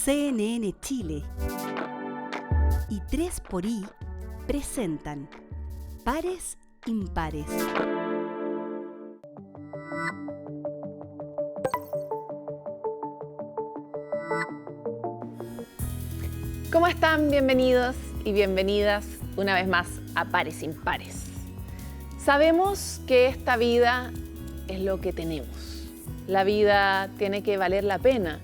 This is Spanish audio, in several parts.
CNN Chile y 3xI presentan Pares Impares. ¿Cómo están? Bienvenidos y bienvenidas una vez más a Pares Impares. Sabemos que esta vida es lo que tenemos. La vida tiene que valer la pena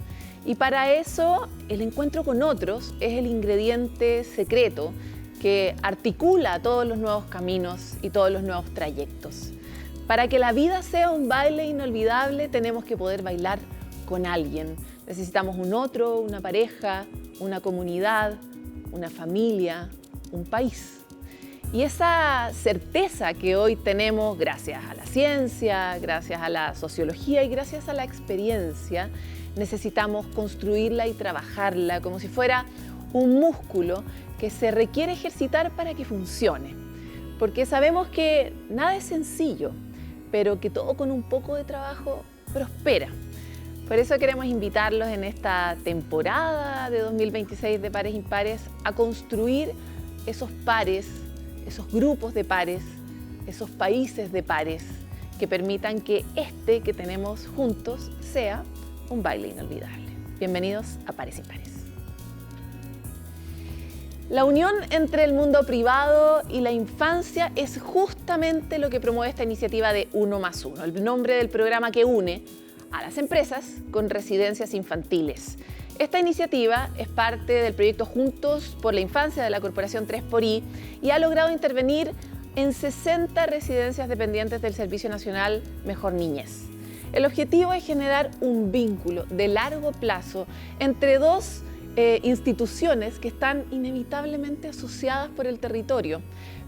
y para eso el encuentro con otros es el ingrediente secreto que articula todos los nuevos caminos y todos los nuevos trayectos. Para que la vida sea un baile inolvidable tenemos que poder bailar con alguien. Necesitamos un otro, una pareja, una comunidad, una familia, un país. Y esa certeza que hoy tenemos gracias a la ciencia, gracias a la sociología y gracias a la experiencia, necesitamos construirla y trabajarla como si fuera un músculo que se requiere ejercitar para que funcione. Porque sabemos que nada es sencillo, pero que todo con un poco de trabajo prospera. Por eso queremos invitarlos en esta temporada de 2026 de Pares Impares a construir esos pares, esos grupos de pares, esos países de pares que permitan que este que tenemos juntos sea un baile inolvidable. Bienvenidos a Pares Impares. La unión entre el mundo privado y la infancia es justamente lo que promueve esta iniciativa de 1+1, el nombre del programa que une a las empresas con residencias infantiles. Esta iniciativa es parte del proyecto Juntos por la Infancia de la Corporación 3xI y ha logrado intervenir en 60 residencias dependientes del Servicio Nacional Mejor Niñez. El objetivo es generar un vínculo de largo plazo entre dos instituciones que están inevitablemente asociadas por el territorio.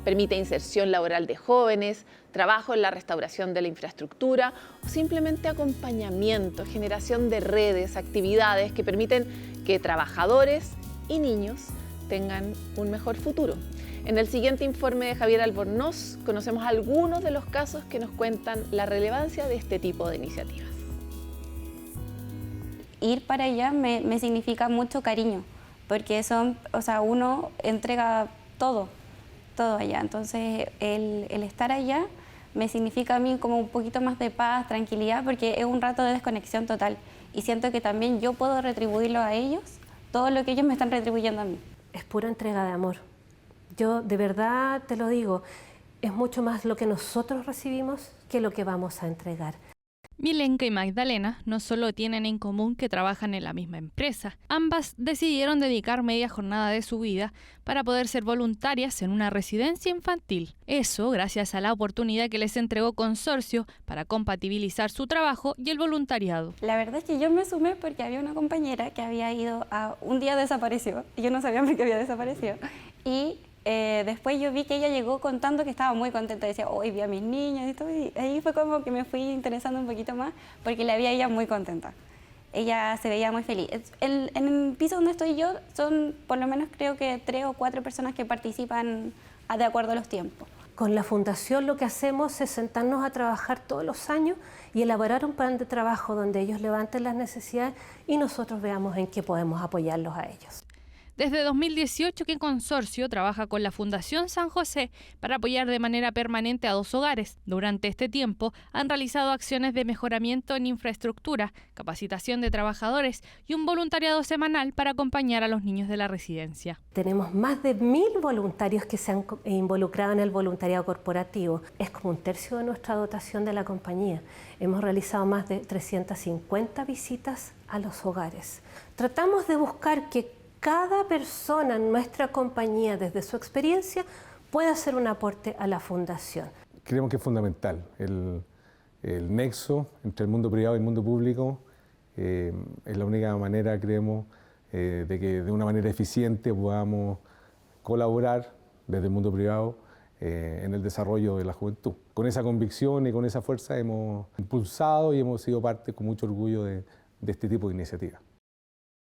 Permite inserción laboral de jóvenes, trabajo en la restauración de la infraestructura o simplemente acompañamiento, generación de redes, actividades que permiten que trabajadores y niños tengan un mejor futuro. En el siguiente informe de Javier Albornoz conocemos algunos de los casos que nos cuentan la relevancia de este tipo de iniciativas. Ir para allá me significa mucho cariño, porque uno entrega todo allá. Entonces, el estar allá me significa a mí como un poquito más de paz, tranquilidad, porque es un rato de desconexión total. Y siento que también yo puedo retribuirlo a ellos, todo lo que ellos me están retribuyendo a mí. Es pura entrega de amor. Yo de verdad te lo digo, es mucho más lo que nosotros recibimos que lo que vamos a entregar. Milenka y Magdalena no solo tienen en común que trabajan en la misma empresa, ambas decidieron dedicar media jornada de su vida para poder ser voluntarias en una residencia infantil. Eso gracias a la oportunidad que les entregó Consorcio para compatibilizar su trabajo y el voluntariado. La verdad es que yo me sumé porque había una compañera que había ido un día desapareció, y yo no sabía por qué había desaparecido, y después yo vi que ella llegó contando que estaba muy contenta, decía, hoy vi a mis niños y todo, y ahí fue como que me fui interesando un poquito más porque la vi a ella muy contenta. Ella se veía muy feliz. En el piso donde estoy yo son por lo menos creo que 3 o 4 personas que participan de acuerdo a los tiempos. Con la fundación lo que hacemos es sentarnos a trabajar todos los años y elaborar un plan de trabajo donde ellos levanten las necesidades y nosotros veamos en qué podemos apoyarlos a ellos. Desde 2018 que Consorcio trabaja con la Fundación San José para apoyar de manera permanente a 2 hogares. Durante este tiempo han realizado acciones de mejoramiento en infraestructura, capacitación de trabajadores y un voluntariado semanal para acompañar a los niños de la residencia. Tenemos más de 1000 voluntarios que se han involucrado en el voluntariado corporativo. Es como 1/3 de nuestra dotación de la compañía. Hemos realizado más de 350 visitas a los hogares. Tratamos de buscar que cada persona en nuestra compañía, desde su experiencia, pueda hacer un aporte a la fundación. Creemos que es fundamental el nexo entre el mundo privado y el mundo público. Es la única manera, creemos, de que de una manera eficiente podamos colaborar desde el mundo privado en el desarrollo de la juventud. Con esa convicción y con esa fuerza hemos impulsado y hemos sido parte con mucho orgullo de este tipo de iniciativas.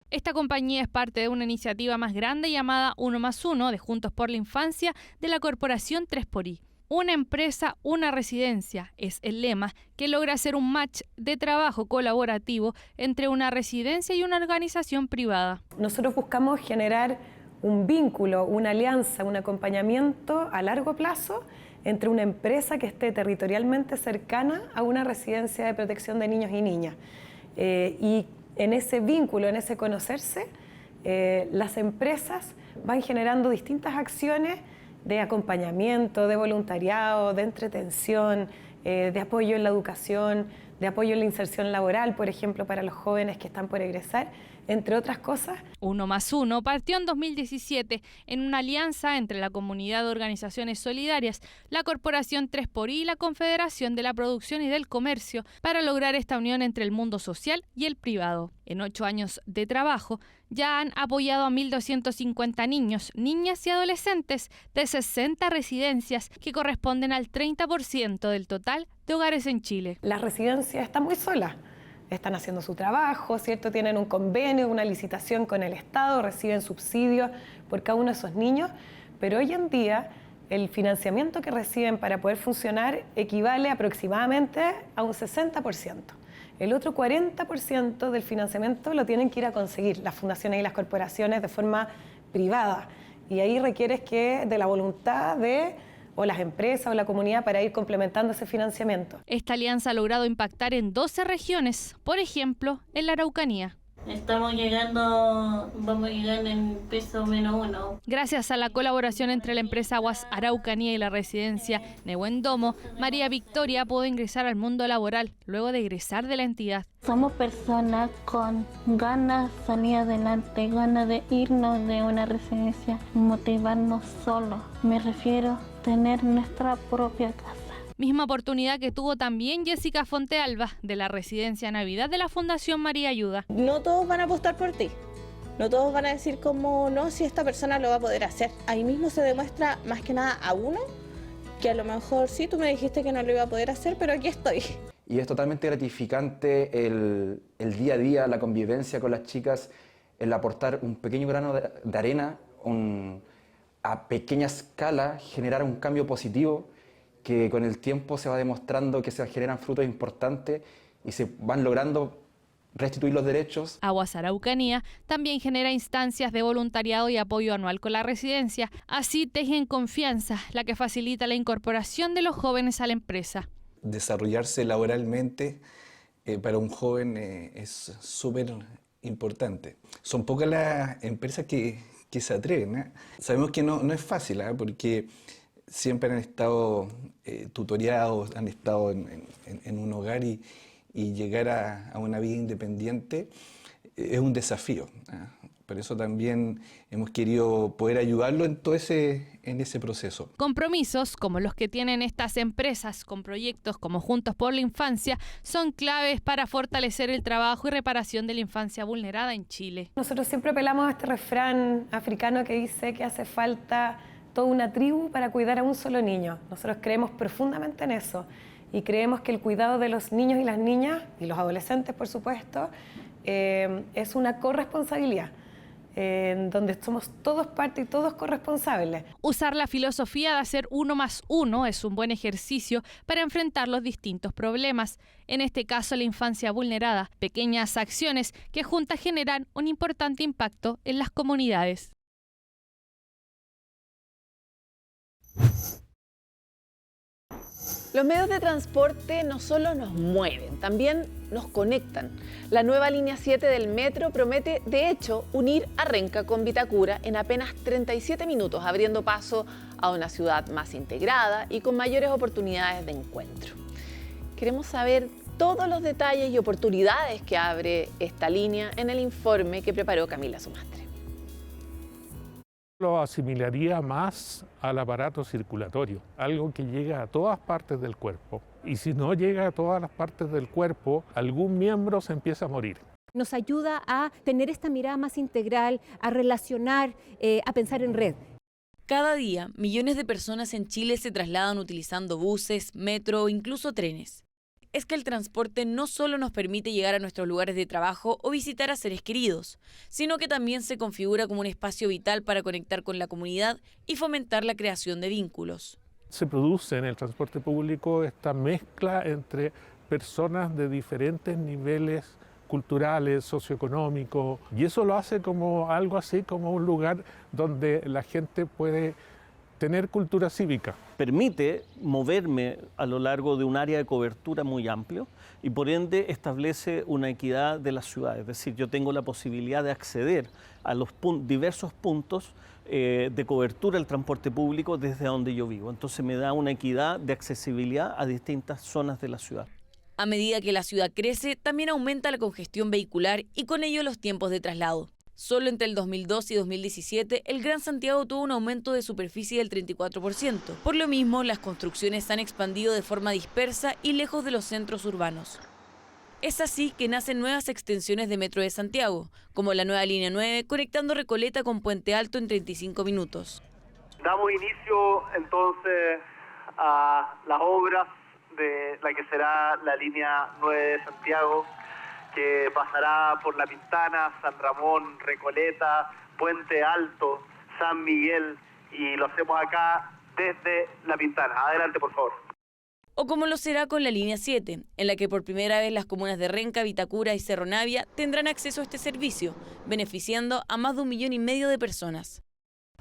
Esta compañía es parte de una iniciativa más grande llamada 1+1 de Juntos por la Infancia de la Corporación 3xI. Una empresa, una residencia es el lema que logra hacer un match de trabajo colaborativo entre una residencia y una organización privada. Nosotros buscamos generar un vínculo, una alianza, un acompañamiento a largo plazo entre una empresa que esté territorialmente cercana a una residencia de protección de niños y niñas. Y en ese vínculo, en ese conocerse, las empresas van generando distintas acciones de acompañamiento, de voluntariado, de entretención, de apoyo en la educación, de apoyo en la inserción laboral, por ejemplo, para los jóvenes que están por egresar, entre otras cosas. 1+1 partió en 2017 en una alianza entre la Comunidad de Organizaciones Solidarias, la Corporación 3xI y la Confederación de la Producción y del Comercio para lograr esta unión entre el mundo social y el privado. En 8 años de trabajo ya han apoyado a 1.250 niños, niñas y adolescentes de 60 residencias que corresponden al 30% del total de hogares en Chile. Las residencias están muy solas. Están haciendo su trabajo, ¿cierto? Tienen un convenio, una licitación con el Estado, reciben subsidios por cada uno de esos niños, pero hoy en día el financiamiento que reciben para poder funcionar equivale aproximadamente a un 60%. El otro 40% del financiamiento lo tienen que ir a conseguir las fundaciones y las corporaciones de forma privada, y ahí requieres que de la voluntad de o las empresas o la comunidad para ir complementando ese financiamiento. Esta alianza ha logrado impactar en 12 regiones, por ejemplo, en la Araucanía. Vamos a llegar en peso -1. Gracias a la colaboración entre la empresa Aguas Araucanía y la residencia Nehuendomo, María Victoria pudo ingresar al mundo laboral luego de egresar de la entidad. Somos personas con ganas de salir adelante, ganas de irnos de una residencia, motivarnos solos. Me refiero a tener nuestra propia casa. Misma oportunidad que tuvo también Jessica Fontealba, de la Residencia Navidad de la Fundación María Ayuda. No todos van a apostar por ti. No todos van a decir como, no, si esta persona lo va a poder hacer. Ahí mismo se demuestra más que nada a uno, que a lo mejor sí, tú me dijiste que no lo iba a poder hacer, pero aquí estoy. Y es totalmente gratificante el día a día, la convivencia con las chicas, el aportar un pequeño grano de arena, a pequeña escala, generar un cambio positivo, que con el tiempo se va demostrando que se generan frutos importantes y se van logrando restituir los derechos. Aguas Araucanía también genera instancias de voluntariado y apoyo anual con la residencia. Así tejen confianza, la que facilita la incorporación de los jóvenes a la empresa. Desarrollarse laboralmente para un joven es súper importante. Son pocas las empresas que se atreven. Sabemos que no es fácil, porque siempre han estado tutoriados, han estado en un hogar y llegar a una vida independiente es un desafío. Por eso también hemos querido poder ayudarlo en ese proceso. Compromisos como los que tienen estas empresas con proyectos como Juntos por la Infancia son claves para fortalecer el trabajo y reparación de la infancia vulnerada en Chile. Nosotros siempre apelamos a este refrán africano que dice que hace falta toda una tribu para cuidar a un solo niño. Nosotros creemos profundamente en eso y creemos que el cuidado de los niños y las niñas, y los adolescentes por supuesto, es una corresponsabilidad, donde somos todos parte y todos corresponsables. Usar la filosofía de hacer 1+1 es un buen ejercicio para enfrentar los distintos problemas, en este caso la infancia vulnerada, pequeñas acciones que juntas generan un importante impacto en las comunidades. Los medios de transporte no solo nos mueven, también nos conectan. La nueva línea 7 del metro promete, de hecho, unir a Renca con Vitacura en apenas 37 minutos, abriendo paso a una ciudad más integrada y con mayores oportunidades de encuentro. Queremos saber todos los detalles y oportunidades que abre esta línea en el informe que preparó Camila Sumastre. Lo asimilaría más al aparato circulatorio, algo que llega a todas partes del cuerpo. Y si no llega a todas las partes del cuerpo, algún miembro se empieza a morir. Nos ayuda a tener esta mirada más integral, a relacionar, a pensar en red. Cada día, millones de personas en Chile se trasladan utilizando buses, metro o incluso trenes. Es que el transporte no solo nos permite llegar a nuestros lugares de trabajo o visitar a seres queridos, sino que también se configura como un espacio vital para conectar con la comunidad y fomentar la creación de vínculos. se produce en el transporte público esta mezcla entre personas de diferentes niveles culturales, socioeconómicos, y eso lo hace como algo así como un lugar donde la gente puede tener cultura cívica. Permite moverme a lo largo de un área de cobertura muy amplio y por ende establece una equidad de la ciudad. Es decir, yo tengo la posibilidad de acceder a los diversos puntos de cobertura del transporte público desde donde yo vivo. Entonces me da una equidad de accesibilidad a distintas zonas de la ciudad. A medida que la ciudad crece, también aumenta la congestión vehicular y con ello los tiempos de traslado. Solo entre el 2002 y 2017, el Gran Santiago tuvo un aumento de superficie del 34%. Por lo mismo, las construcciones se han expandido de forma dispersa y lejos de los centros urbanos. Es así que nacen nuevas extensiones de Metro de Santiago, como la nueva línea 9, conectando Recoleta con Puente Alto en 35 minutos. Damos inicio entonces a las obras de la que será la línea 9 de Santiago, que pasará por La Pintana, San Ramón, Recoleta, Puente Alto, San Miguel, y lo hacemos acá desde La Pintana. Adelante, por favor. O como lo será con la línea 7, en la que por primera vez las comunas de Renca, Vitacura y Cerro Navia tendrán acceso a este servicio, beneficiando a más de 1,5 millones de personas.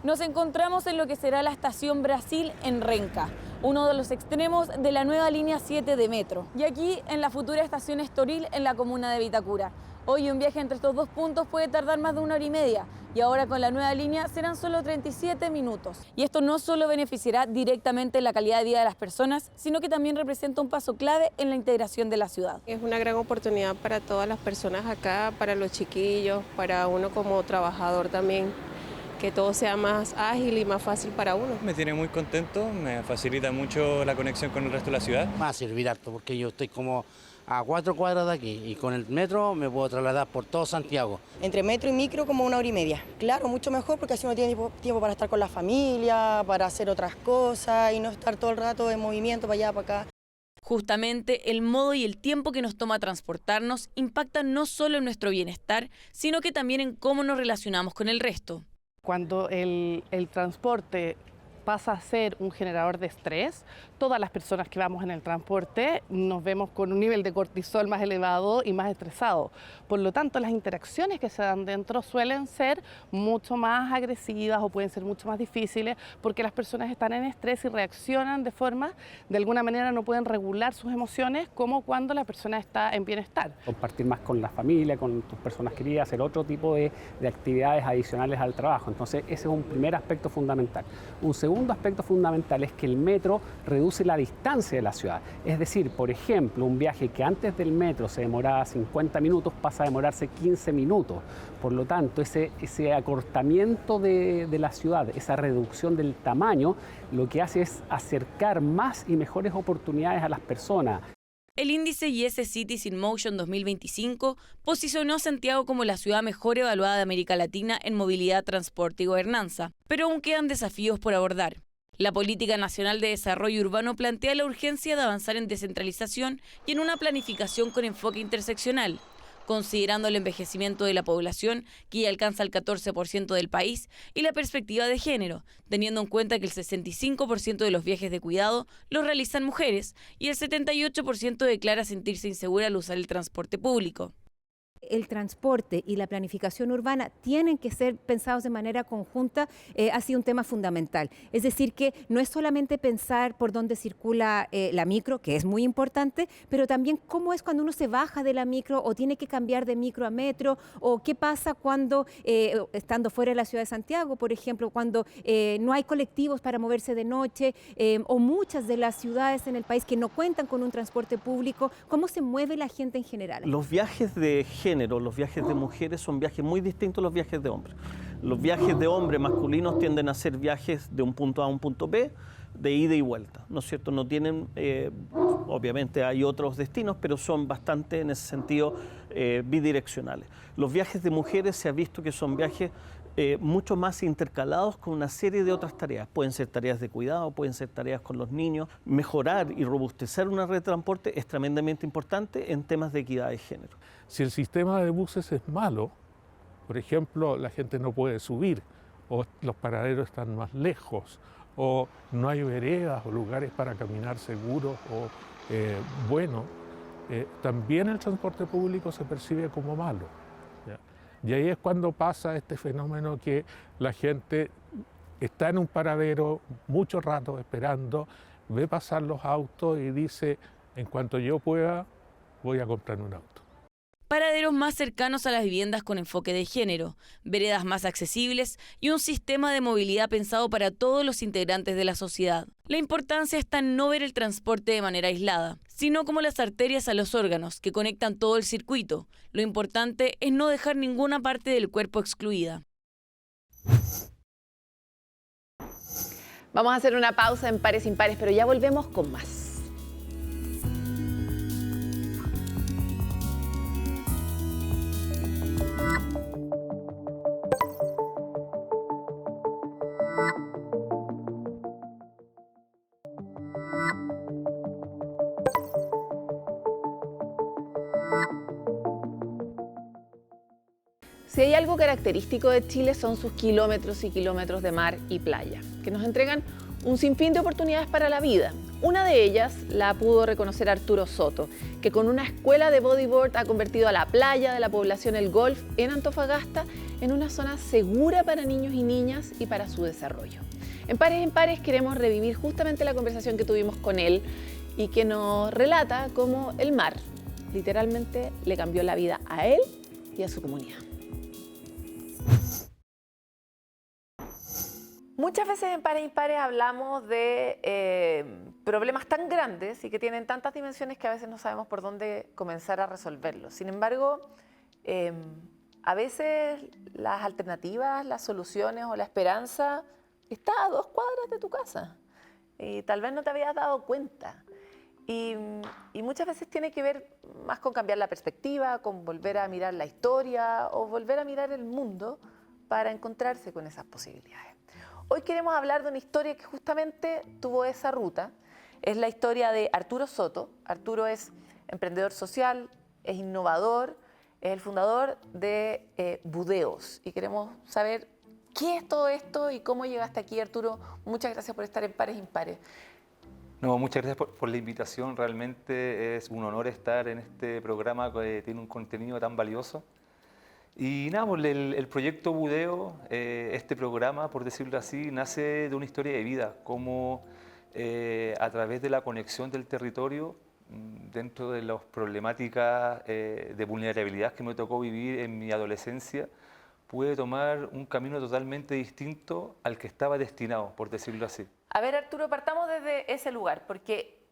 Nos encontramos en lo que será la Estación Brasil en Renca, uno de los extremos de la nueva línea 7 de Metro. Y aquí en la futura Estación Estoril en la comuna de Vitacura. Hoy un viaje entre estos dos puntos puede tardar más de 1 hora y media y ahora con la nueva línea serán solo 37 minutos. Y esto no solo beneficiará directamente la calidad de vida de las personas, sino que también representa un paso clave en la integración de la ciudad. Es una gran oportunidad para todas las personas acá, para los chiquillos, para uno como trabajador también, que todo sea más ágil y más fácil para uno. Me tiene muy contento, me facilita mucho la conexión con el resto de la ciudad. Va a servir harto porque yo estoy como a 4 cuadras de aquí y con el metro me puedo trasladar por todo Santiago. Entre metro y micro como 1 hora y media. Claro, mucho mejor porque así uno tiene tiempo para estar con la familia, para hacer otras cosas y no estar todo el rato en movimiento para allá, para acá. Justamente el modo y el tiempo que nos toma transportarnos impactan no solo en nuestro bienestar, sino que también en cómo nos relacionamos con el resto. Cuando el transporte pasa a ser un generador de estrés, todas las personas que vamos en el transporte nos vemos con un nivel de cortisol más elevado y más estresado. Por lo tanto, las interacciones que se dan dentro suelen ser mucho más agresivas o pueden ser mucho más difíciles porque las personas están en estrés y reaccionan de forma, de alguna manera no pueden regular sus emociones como cuando la persona está en bienestar. Compartir más con la familia, con tus personas queridas, hacer otro tipo de actividades adicionales al trabajo. Entonces, ese es un primer aspecto fundamental. Un segundo aspecto fundamental es que el metro reduce la distancia de la ciudad. Es decir, por ejemplo, un viaje que antes del metro se demoraba 50 minutos pasa a demorarse 15 minutos. Por lo tanto, ese acortamiento de la ciudad, esa reducción del tamaño, lo que hace es acercar más y mejores oportunidades a las personas. El índice YES Cities in Motion 2025 posicionó a Santiago como la ciudad mejor evaluada de América Latina en movilidad, transporte y gobernanza, pero aún quedan desafíos por abordar. La Política Nacional de Desarrollo Urbano plantea la urgencia de avanzar en descentralización y en una planificación con enfoque interseccional, considerando el envejecimiento de la población, que ya alcanza el 14% del país, y la perspectiva de género, teniendo en cuenta que el 65% de los viajes de cuidado los realizan mujeres y el 78% declara sentirse insegura al usar el transporte público. El transporte y la planificación urbana tienen que ser pensados de manera conjunta, ha sido un tema fundamental. Es decir, que no es solamente pensar por dónde circula la micro, que es muy importante, pero también cómo es cuando uno se baja de la micro o tiene que cambiar de micro a metro, o qué pasa cuando, estando fuera de la ciudad de Santiago, por ejemplo, cuando no hay colectivos para moverse de noche, o muchas de las ciudades en el país que no cuentan con un transporte público, cómo se mueve la gente en general. Los viajes de género, los viajes de mujeres son viajes muy distintos a los viajes de hombres. Los viajes de hombres masculinos tienden a ser viajes de un punto A a un punto B, de ida y vuelta, ¿no es cierto? No tienen, obviamente hay otros destinos, pero son bastante en ese sentido bidireccionales. Los viajes de mujeres se ha visto que son viajes mucho más intercalados con una serie de otras tareas. Pueden ser tareas de cuidado, pueden ser tareas con los niños. Mejorar y robustecer una red de transporte es tremendamente importante en temas de equidad de género. Si el sistema de buses es malo, por ejemplo, la gente no puede subir, o los paraderos están más lejos, o no hay veredas o lugares para caminar seguros o buenos, también el transporte público se percibe como malo, ¿ya? Y ahí es cuando pasa este fenómeno que la gente está en un paradero mucho rato esperando, ve pasar los autos y dice, en cuanto yo pueda, voy a comprar un auto. Paraderos más cercanos a las viviendas con enfoque de género, veredas más accesibles y un sistema de movilidad pensado para todos los integrantes de la sociedad. La importancia está en no ver el transporte de manera aislada, sino como las arterias a los órganos que conectan todo el circuito. Lo importante es no dejar ninguna parte del cuerpo excluida. Vamos a hacer una pausa en Pares Impares, pero ya volvemos con más. Si hay algo característico de Chile son sus kilómetros y kilómetros de mar y playa, que nos entregan un sinfín de oportunidades para la vida. Una de ellas la pudo reconocer Arturo Soto, que con una escuela de bodyboard ha convertido a la playa de la población El Golf en Antofagasta en una zona segura para niños y niñas y para su desarrollo. En Pares Impares queremos revivir justamente la conversación que tuvimos con él y que nos relata cómo el mar literalmente le cambió la vida a él y a su comunidad. Muchas veces en Pares Impares hablamos de problemas tan grandes y que tienen tantas dimensiones que a veces no sabemos por dónde comenzar a resolverlos. Sin embargo, a veces las alternativas, las soluciones o la esperanza está a 2 cuadras de tu casa y tal vez no te habías dado cuenta. Y muchas veces tiene que ver más con cambiar la perspectiva, con volver a mirar la historia o volver a mirar el mundo para encontrarse con esas posibilidades. Hoy queremos hablar de una historia que justamente tuvo esa ruta. Es la historia de Arturo Soto. Arturo es emprendedor social, es innovador, es el fundador de Budeos. Y queremos saber qué es todo esto y cómo llegaste aquí, Arturo. Muchas gracias por estar en Pares Impares. No, muchas gracias por la invitación. Realmente es un honor estar en este programa que tiene un contenido tan valioso. Y nada, pues el proyecto Budeo, este programa, por decirlo así, nace de una historia de vida, como a través de la conexión del territorio, dentro de las problemáticas de vulnerabilidad que me tocó vivir en mi adolescencia, pude tomar un camino totalmente distinto al que estaba destinado, por decirlo así. A ver, Arturo, partamos desde ese lugar, porque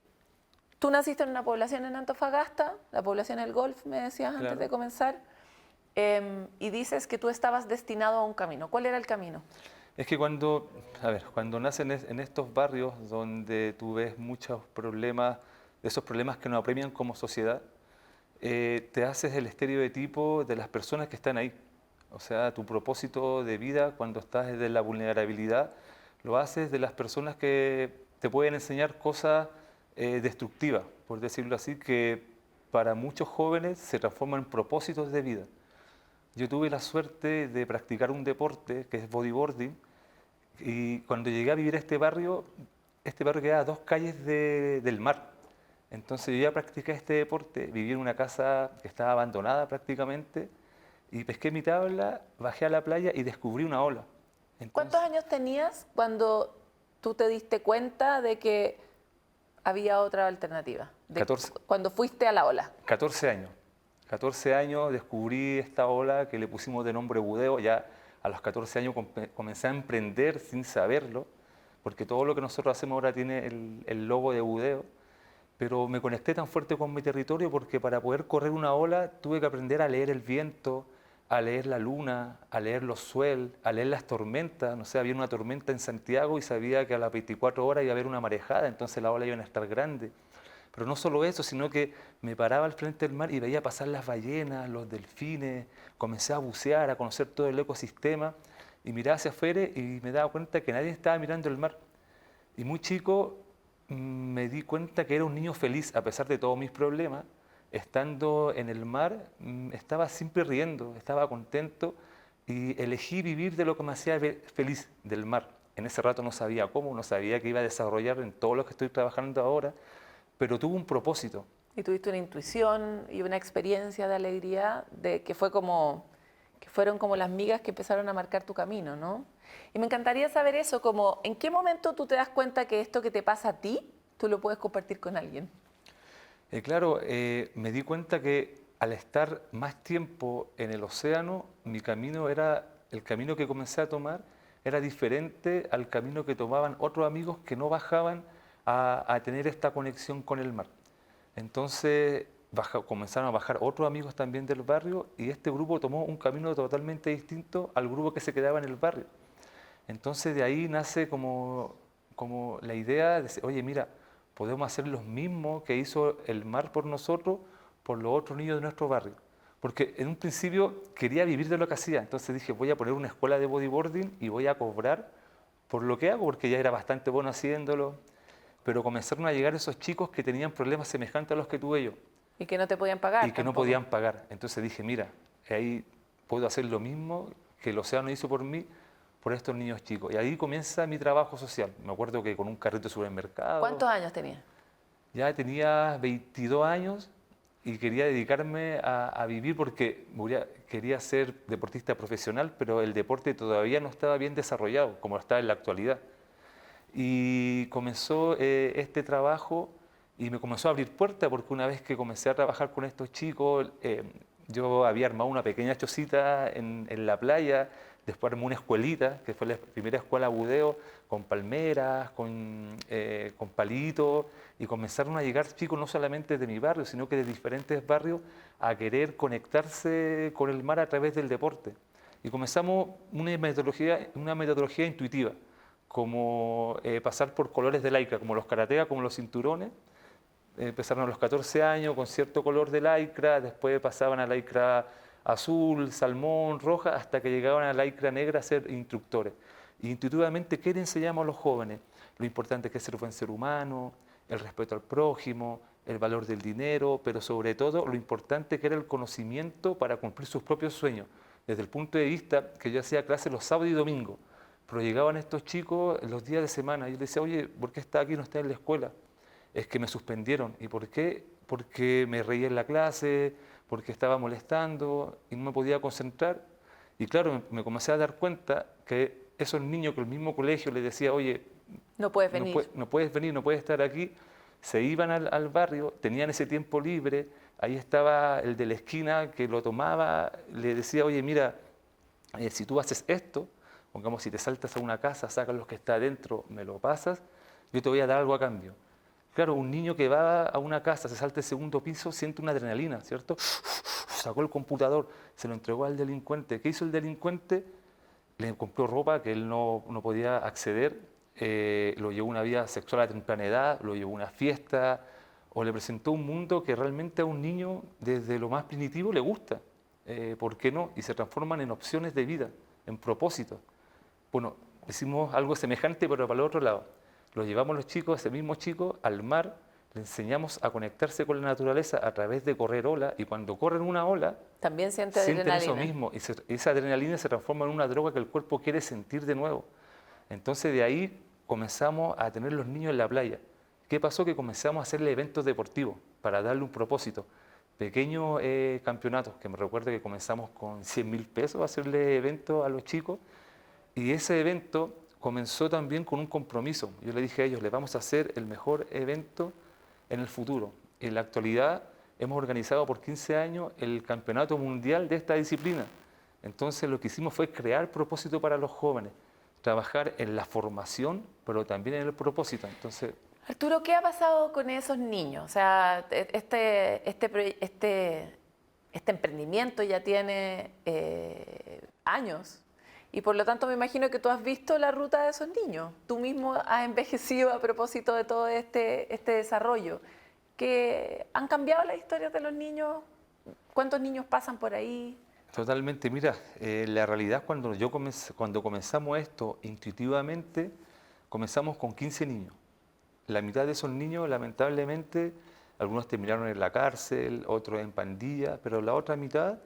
tú naciste en una población en Antofagasta, la población El Golf, me decías antes de comenzar. Y dices que tú estabas destinado a un camino. ¿Cuál era el camino? Es que cuando nacen en estos barrios donde tú ves muchos problemas, de esos problemas que nos apremian como sociedad, te haces el estereotipo de las personas que están ahí. O sea, tu propósito de vida cuando estás desde la vulnerabilidad, lo haces de las personas que te pueden enseñar cosas destructivas, por decirlo así, que para muchos jóvenes se transforman en propósitos de vida. Yo tuve la suerte de practicar un deporte que es bodyboarding y cuando llegué a vivir a este barrio queda a 2 calles del mar. Entonces yo ya practiqué este deporte, viví en una casa que estaba abandonada prácticamente y pesqué mi tabla, bajé a la playa y descubrí una ola. Entonces, ¿cuántos años tenías cuando tú te diste cuenta de que había otra alternativa? 14. Cuando fuiste a la ola. 14 años. 14 años descubrí esta ola que le pusimos de nombre Budeo. Ya a los 14 años comencé a emprender sin saberlo, porque todo lo que nosotros hacemos ahora tiene el logo de Budeo. Pero me conecté tan fuerte con mi territorio porque para poder correr una ola tuve que aprender a leer el viento, a leer la luna, a leer los swells, a leer las tormentas. No sé, había una tormenta en Santiago y sabía que a las 24 horas iba a haber una marejada, entonces la ola iba a estar grande. Pero no solo eso, sino que me paraba al frente del mar y veía pasar las ballenas, los delfines, comencé a bucear, a conocer todo el ecosistema y miraba hacia afuera y me daba cuenta que nadie estaba mirando el mar. Y muy chico me di cuenta que era un niño feliz a pesar de todos mis problemas. Estando en el mar, estaba siempre riendo, estaba contento y elegí vivir de lo que me hacía feliz, del mar. En ese rato no sabía cómo, no sabía que iba a desarrollar en todo lo que estoy trabajando ahora, pero tuvo un propósito. Y tuviste una intuición y una experiencia de alegría de que fue como que fueron como las migas que empezaron a marcar tu camino, ¿no? Y me encantaría saber eso, como en qué momento tú te das cuenta que esto que te pasa a ti, tú lo puedes compartir con alguien. Claro, me di cuenta que al estar más tiempo en el océano, mi camino era, el camino que comencé a tomar era diferente al camino que tomaban otros amigos que no bajaban a tener esta conexión con el mar. Entonces comenzaron a bajar otros amigos también del barrio y este grupo tomó un camino totalmente distinto al grupo que se quedaba en el barrio. Entonces de ahí nace como la idea de decir, oye, mira, podemos hacer lo mismo que hizo el mar por nosotros, por los otros niños de nuestro barrio. Porque en un principio quería vivir de lo que hacía, entonces dije, voy a poner una escuela de bodyboarding y voy a cobrar por lo que hago, porque ya era bastante bueno haciéndolo. Pero comenzaron a llegar esos chicos que tenían problemas semejantes a los que tuve yo. Y que no te podían pagar. Y que no podían pagar. Entonces dije, mira, ahí puedo hacer lo mismo que el océano hizo por mí, por estos niños chicos. Y ahí comienza mi trabajo social. Me acuerdo que con un carrito de supermercado. ¿Cuántos años tenías? Ya tenía 22 años y quería dedicarme a vivir porque quería ser deportista profesional, pero el deporte todavía no estaba bien desarrollado, como está en la actualidad. Y comenzó este trabajo y me comenzó a abrir puertas porque una vez que comencé a trabajar con estos chicos, yo había armado una pequeña chocita en la playa, después armé una escuelita, que fue la primera escuela budeo, con palmeras, con palitos, y comenzaron a llegar chicos no solamente de mi barrio, sino que de diferentes barrios a querer conectarse con el mar a través del deporte. Y comenzamos una metodología intuitiva, como pasar por colores de lycra, como los karateas, como los cinturones. Empezaron a los 14 años con cierto color de lycra, después pasaban a lycra azul, salmón, roja, hasta que llegaban a lycra negra a ser instructores. Y intuitivamente, ¿qué le enseñamos a los jóvenes? Lo importante que es ser buen ser humano, el respeto al prójimo, el valor del dinero, pero sobre todo lo importante que era el conocimiento para cumplir sus propios sueños. Desde el punto de vista que yo hacía clases los sábados y domingos, pero llegaban estos chicos los días de semana y yo les decía, oye, ¿por qué está aquí y no está en la escuela? Es que me suspendieron. ¿Y por qué? Porque me reía en la clase, porque estaba molestando y no me podía concentrar. Y claro, me comencé a dar cuenta que esos niños que el mismo colegio les decía, oye, no puedes venir, no puedes venir, no puedes estar aquí, se iban al barrio, tenían ese tiempo libre, ahí estaba el de la esquina que lo tomaba, le decía, oye, mira, si tú haces esto, pongamos, si te saltas a una casa, sacas los que está adentro, me lo pasas, yo te voy a dar algo a cambio. Claro, un niño que va a una casa, se salta el segundo piso, siente una adrenalina, ¿cierto? Sacó el computador, se lo entregó al delincuente. ¿Qué hizo el delincuente? Le compró ropa que él no podía acceder, lo llevó a una vida sexual a temprana edad, lo llevó a una fiesta, o le presentó un mundo que realmente a un niño desde lo más primitivo le gusta. ¿Por qué no? Y se transforman en opciones de vida, en propósitos. Bueno, hicimos algo semejante, pero para el otro lado. Los llevamos los chicos, ese mismo chico, al mar, le enseñamos a conectarse con la naturaleza a través de correr ola, y cuando corren una ola, también sienten eso adrenalina. mismo, y esa adrenalina se transforma en una droga que el cuerpo quiere sentir de nuevo. Entonces de ahí comenzamos a tener los niños en la playa. ¿Qué pasó? Que comenzamos a hacerle eventos deportivos para darle un propósito. Pequeños campeonatos, que me recuerdo que comenzamos con 100.000 pesos a hacerle eventos a los chicos, y ese evento comenzó también con un compromiso. Yo le dije a ellos, les vamos a hacer el mejor evento en el futuro. En la actualidad hemos organizado por 15 años el campeonato mundial de esta disciplina. Entonces lo que hicimos fue crear propósito para los jóvenes, trabajar en la formación, pero también en el propósito. Entonces, Arturo, ¿qué ha pasado con esos niños? O sea, este emprendimiento ya tiene años. Y por lo tanto me imagino que tú has visto la ruta de esos niños. Tú mismo has envejecido a propósito de todo este desarrollo. ¿Que han cambiado las historias de los niños? ¿Cuántos niños pasan por ahí? Totalmente. Mira, la realidad cuando comenzamos esto, intuitivamente, comenzamos con 15 niños. La mitad de esos niños, lamentablemente, algunos terminaron en la cárcel, otros en pandilla, pero la otra mitad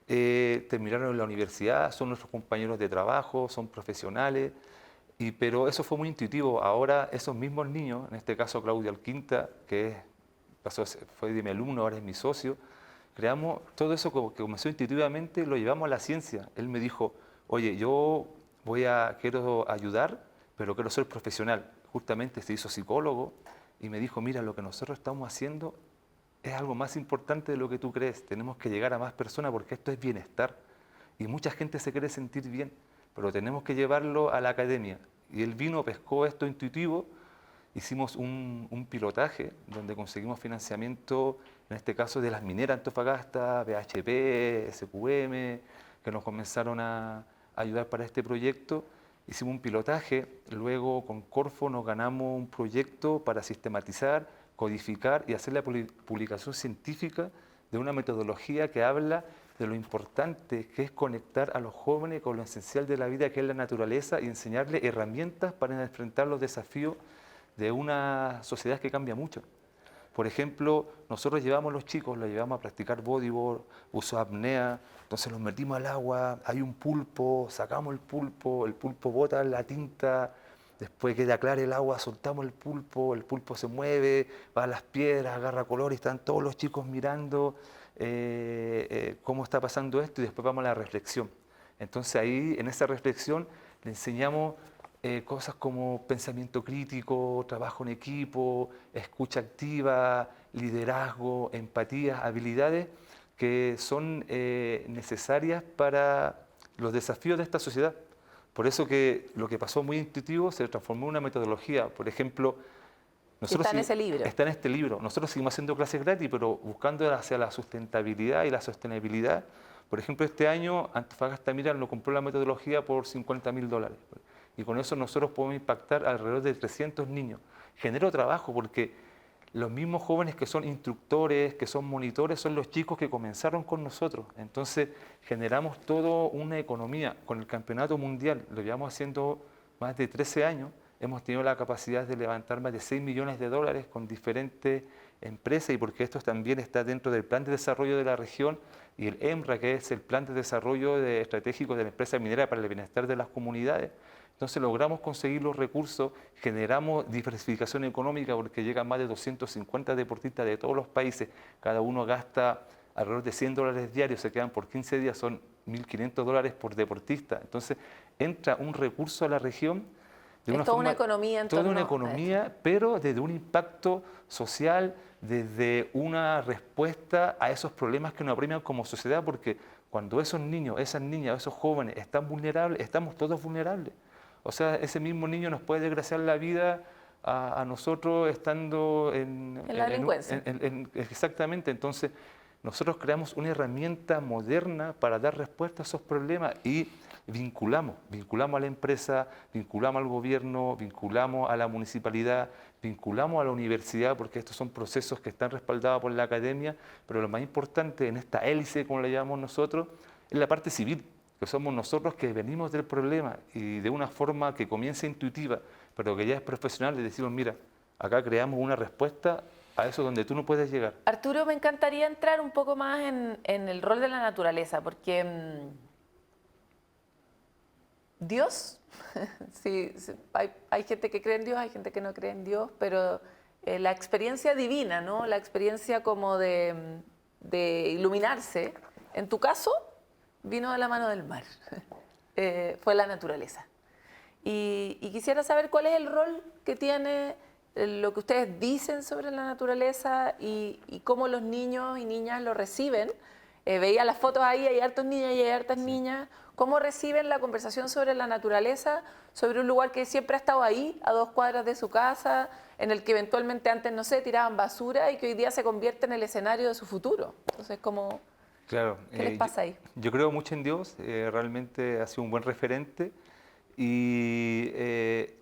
terminaron en la universidad, son nuestros compañeros de trabajo, son profesionales. Pero eso fue muy intuitivo. Ahora esos mismos niños, en este caso Claudio Alquinta, que fue de mi alumno, ahora es mi socio, creamos todo eso que comenzó intuitivamente, lo llevamos a la ciencia. Él me dijo, oye, yo quiero ayudar, pero quiero ser profesional. Justamente se hizo psicólogo y me dijo, mira, lo que nosotros estamos haciendo es algo más importante de lo que tú crees. Tenemos que llegar a más personas porque esto es bienestar. Y mucha gente se quiere sentir bien, pero tenemos que llevarlo a la academia. Y él vino, pescó esto intuitivo, hicimos un pilotaje donde conseguimos financiamiento, en este caso de las mineras Antofagasta, BHP, SQM, que nos comenzaron a ayudar para este proyecto. Hicimos un pilotaje, luego con Corfo nos ganamos un proyecto para sistematizar, codificar y hacer la publicación científica de una metodología que habla de lo importante que es conectar a los jóvenes con lo esencial de la vida, que es la naturaleza, y enseñarles herramientas para enfrentar los desafíos de una sociedad que cambia mucho. Por ejemplo, nosotros llevamos a los chicos, los llevamos a practicar bodyboard, uso apnea, entonces los metimos al agua, hay un pulpo, sacamos el pulpo bota la tinta, después que aclare el agua, soltamos el pulpo se mueve, va a las piedras, agarra color y están todos los chicos mirando cómo está pasando esto, y después vamos a la reflexión. Entonces ahí, en esa reflexión, le enseñamos cosas como pensamiento crítico, trabajo en equipo, escucha activa, liderazgo, empatía, habilidades que son necesarias para los desafíos de esta sociedad. Por eso que lo que pasó muy intuitivo se transformó en una metodología. Por ejemplo, está en ese libro. Está en este libro. Nosotros seguimos haciendo clases gratis, pero buscando hacia la sustentabilidad y la sostenibilidad. Por ejemplo, este año Antofagasta Mira nos compró la metodología por $50.000. Y con eso nosotros podemos impactar alrededor de 300 niños. Genero trabajo porque los mismos jóvenes que son instructores, que son monitores, son los chicos que comenzaron con nosotros. Entonces generamos toda una economía. Con el campeonato mundial, lo llevamos haciendo más de 13 años, hemos tenido la capacidad de levantar más de $6 millones con diferentes empresas, y porque esto también está dentro del Plan de Desarrollo de la Región y el EMRA, que es el Plan de Desarrollo Estratégico de la Empresa Minera para el Bienestar de las Comunidades. Entonces logramos conseguir los recursos, generamos diversificación económica porque llegan más de 250 deportistas de todos los países, cada uno gasta alrededor de $100 diarios, se quedan por 15 días, son $1.500 por deportista. Entonces entra un recurso a la región de una forma, una economía en toda torno una economía, pero desde un impacto social, desde una respuesta a esos problemas que nos apremian como sociedad, porque cuando esos niños, esas niñas, esos jóvenes están vulnerables, estamos todos vulnerables. O sea, ese mismo niño nos puede desgraciar la vida a nosotros estando en la delincuencia. Exactamente. Entonces, nosotros creamos una herramienta moderna para dar respuesta a esos problemas y vinculamos a la empresa, vinculamos al gobierno, vinculamos a la municipalidad, vinculamos a la universidad, porque estos son procesos que están respaldados por la academia, pero lo más importante en esta hélice, como le llamamos nosotros, es la parte civil, que somos nosotros que venimos del problema y de una forma que comienza intuitiva, pero que ya es profesional, le decimos, mira, acá creamos una respuesta a eso donde tú no puedes llegar. Arturo, me encantaría entrar un poco más en el rol de la naturaleza, porque Dios, sí, hay gente que cree en Dios, hay gente que no cree en Dios, pero la experiencia divina, ¿no? La experiencia como de iluminarse, en tu caso, vino de la mano del mar, fue la naturaleza. Y quisiera saber cuál es el rol que tiene lo que ustedes dicen sobre la naturaleza y cómo los niños y niñas lo reciben. Veía las fotos ahí, hay hartos niños y hay hartas niñas. ¿Cómo reciben la conversación sobre la naturaleza, sobre un lugar que siempre ha estado ahí, a 2 cuadras de su casa, en el que eventualmente antes, no sé, tiraban basura y que hoy día se convierte en el escenario de su futuro? Entonces, ¿cómo, claro, qué les pasa ahí? Yo creo mucho en Dios, realmente ha sido un buen referente y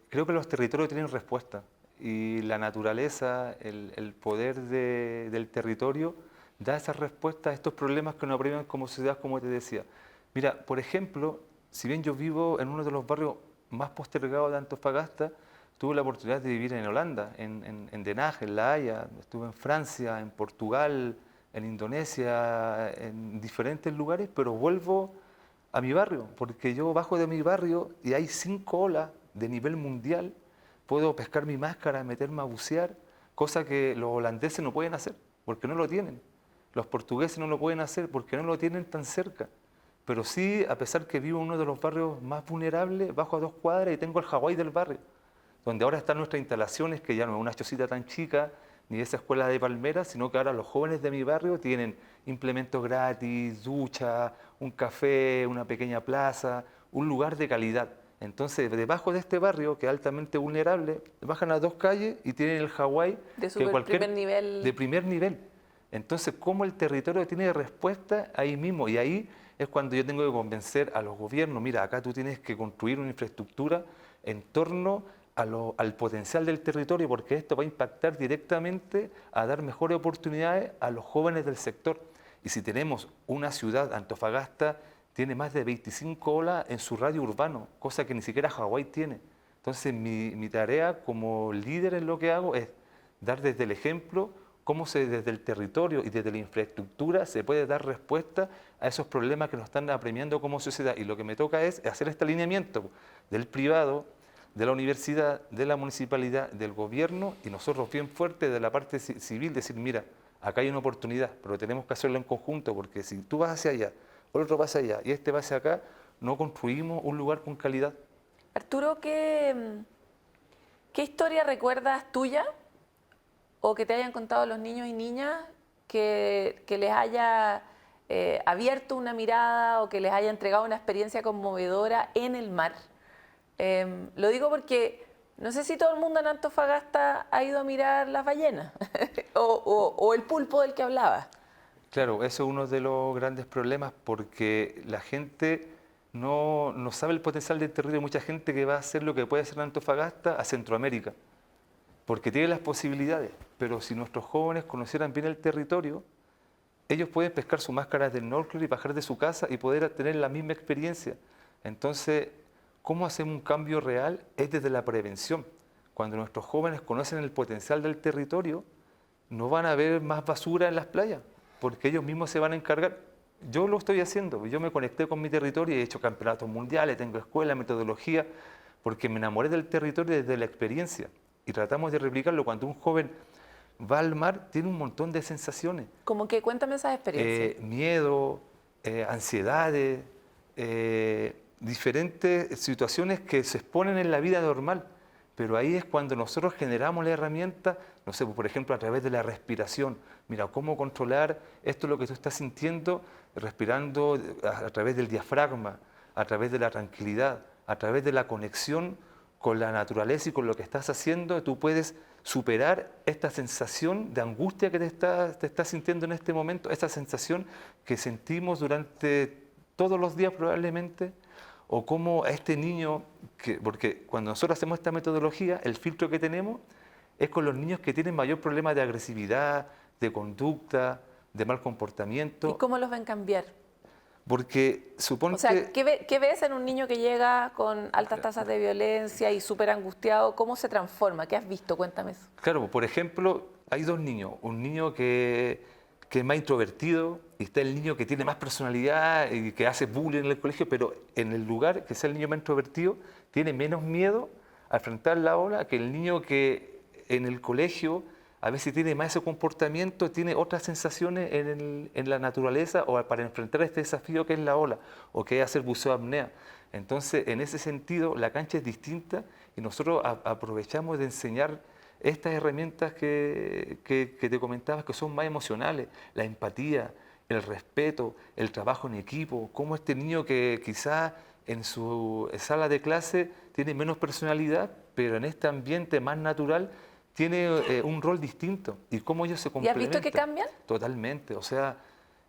creo que los territorios tienen respuesta y la naturaleza, el poder del territorio da esa respuesta a estos problemas que nos apremian como sociedad, como te decía. Mira, por ejemplo, si bien yo vivo en uno de los barrios más postergados de Antofagasta, tuve la oportunidad de vivir en Holanda, en Den Haag, en La Haya, estuve en Francia, en Portugal, en Indonesia, en diferentes lugares, pero vuelvo a mi barrio, porque yo bajo de mi barrio y hay 5 olas de nivel mundial, puedo pescar mi máscara, meterme a bucear, cosa que los holandeses no pueden hacer, porque no lo tienen. Los portugueses no lo pueden hacer porque no lo tienen tan cerca. Pero sí, a pesar que vivo en uno de los barrios más vulnerables, bajo a 2 cuadras y tengo el Hawái del barrio, donde ahora están nuestras instalaciones, que ya no es una chocita tan chica, ni esa escuela de palmeras, sino que ahora los jóvenes de mi barrio tienen implementos gratis, ducha, un café, una pequeña plaza, un lugar de calidad. Entonces, debajo de este barrio, que es altamente vulnerable, bajan a 2 calles y tienen el Hawái de primer nivel. De primer nivel. Entonces, ¿cómo el territorio tiene respuesta ahí mismo? Y ahí es cuando yo tengo que convencer a los gobiernos, mira, acá tú tienes que construir una infraestructura en torno al potencial del territorio, porque esto va a impactar directamente a dar mejores oportunidades a los jóvenes del sector. Y si tenemos una ciudad, Antofagasta, tiene más de 25 olas en su radio urbano, cosa que ni siquiera Hawái tiene. Entonces mi tarea como líder en lo que hago es dar desde el ejemplo cómo desde el territorio y desde la infraestructura se puede dar respuesta a esos problemas que nos están apremiando como sociedad. Y lo que me toca es hacer este alineamiento del privado, de la universidad, de la municipalidad, del gobierno, y nosotros bien fuerte de la parte civil decir, mira, acá hay una oportunidad, pero tenemos que hacerlo en conjunto, porque si tú vas hacia allá, el otro va hacia allá y este va hacia acá, no construimos un lugar con calidad. Arturo, ¿qué historia recuerdas tuya o que te hayan contado los niños y niñas que les haya abierto una mirada o que les haya entregado una experiencia conmovedora en el mar? Lo digo porque no sé si todo el mundo en Antofagasta ha ido a mirar las ballenas o el pulpo del que hablabas. Claro, eso es uno de los grandes problemas porque la gente no sabe el potencial del territorio. Hay mucha gente que va a hacer lo que puede hacer en Antofagasta a Centroamérica, porque tiene las posibilidades. Pero si nuestros jóvenes conocieran bien el territorio, ellos pueden pescar sus máscaras del snorkel y bajar de su casa y poder tener la misma experiencia. Entonces, ¿cómo hacemos un cambio real? Es desde la prevención. Cuando nuestros jóvenes conocen el potencial del territorio, no van a ver más basura en las playas, porque ellos mismos se van a encargar. Yo lo estoy haciendo, yo me conecté con mi territorio y he hecho campeonatos mundiales, tengo escuela, metodología, porque me enamoré del territorio desde la experiencia y tratamos de replicarlo. Cuando un joven va al mar, tiene un montón de sensaciones. ¿Cómo que? Cuéntame esas experiencias. Miedo, ansiedades, diferentes situaciones que se exponen en la vida normal, pero ahí es cuando nosotros generamos la herramienta, no sé, por ejemplo, a través de la respiración. Mira, cómo controlar esto, lo que tú estás sintiendo, respirando a través del diafragma, a través de la tranquilidad, a través de la conexión con la naturaleza y con lo que estás haciendo. Tú puedes superar esta sensación de angustia que te estás sintiendo en este momento, esta sensación que sentimos durante todos los días probablemente, o cómo a este niño, porque cuando nosotros hacemos esta metodología, el filtro que tenemos es con los niños que tienen mayor problema de agresividad, de conducta, de mal comportamiento. ¿Y cómo los ven cambiar? Porque suponte... O sea, ¿qué ves en un niño que llega con altas tasas de violencia y súper angustiado? ¿Cómo se transforma? ¿Qué has visto? Cuéntame eso. Claro, por ejemplo, hay 2 niños. Un niño que es más introvertido y está el niño que tiene más personalidad y que hace bullying en el colegio, pero en el lugar que sea el niño más introvertido tiene menos miedo a enfrentar la ola que el niño que en el colegio a veces tiene más ese comportamiento, tiene otras sensaciones en la naturaleza o para enfrentar este desafío que es la ola o que es hacer buceo apnea. Entonces, en ese sentido, la cancha es distinta y nosotros aprovechamos de enseñar estas herramientas que te comentaba, que son más emocionales, la empatía, el respeto, el trabajo en equipo, cómo este niño que quizás en su sala de clase tiene menos personalidad, pero en este ambiente más natural tiene un rol distinto y cómo ellos se complementan. ¿Y has visto que cambian? Totalmente, o sea,